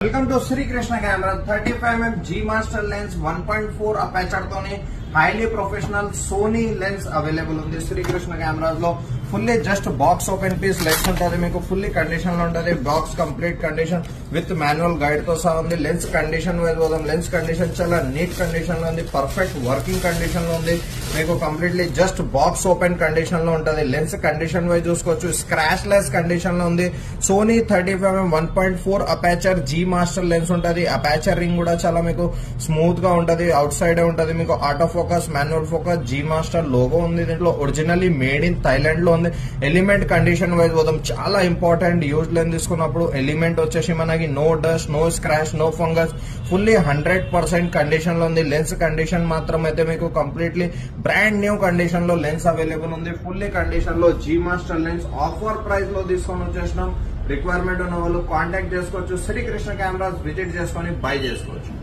Welcome to Sri Krishna Camera 35mm G Master lens 1.4 aperture తోని highly professional Sony lens available ఉంది Sri Krishna cameras లో fully just box open piece lens ఉంటుంది మీకు fully condition లో ఉంటుంది box complete condition with manual guide తో సహా ఉంది లెన్స్ కండిషన్ వైజ్ పోదాం లెన్స్ కండిషన్ చాలా నీట్ కండిషన్ లో ఉంది పర్ఫెక్ట్ వర్కింగ్ కండిషన్ లో ఉంది మీకు completely just box open condition లో ఉంటుంది లెన్స్ కండిషన్ వైజ్ చూసుకోవచ్చు స్క్రాచ్ లెస్ కండిషన్ లో ఉంది Sony 35mm 1.4 aperture G master lens ఉంటుంది అపాచర్ రింగ్ కూడా చాలా మీకు స్మూత్ గా ఉంటుంది అవుట్ సైడ్ ఉంటుంది మీకు auto focus manual focus G master logo ఉంది దీంట్లో ఒరిజినల్లీ మేడ్ ఇన్ థైలాండ్ లో ఉంది ఎలిమెంట్ కండిషన్ వైజ్ పోదాం చాలా ఇంపార్టెంట్ యూజ్ లెన్స్ తీసుకున్నప్పుడు ఎలిమెంట్ వచ్చేసి మనకి no dust no scratch no fungus fully 100% condition లో ఉంది లెన్స్ కండిషన్ మాత్రం అయితే మీకు కంప్లీట్లీ బ్రాండ్ న్యూ కండిషన్ లో లెన్స్ అవైలబుల్ ఉంది ఫుల్లీ కండిషన్ లో G master lens offer price లో తీసుకొని వచ్చేసినాం రిక్వైర్మెంట్ ఉన్న వాళ్ళు కాంటాక్ట్ చేసుకోవచ్చు శ్రీకృష్ణ కెమెరాస్ విజిట్ చేసుకొని బై చేసుకోవచ్చు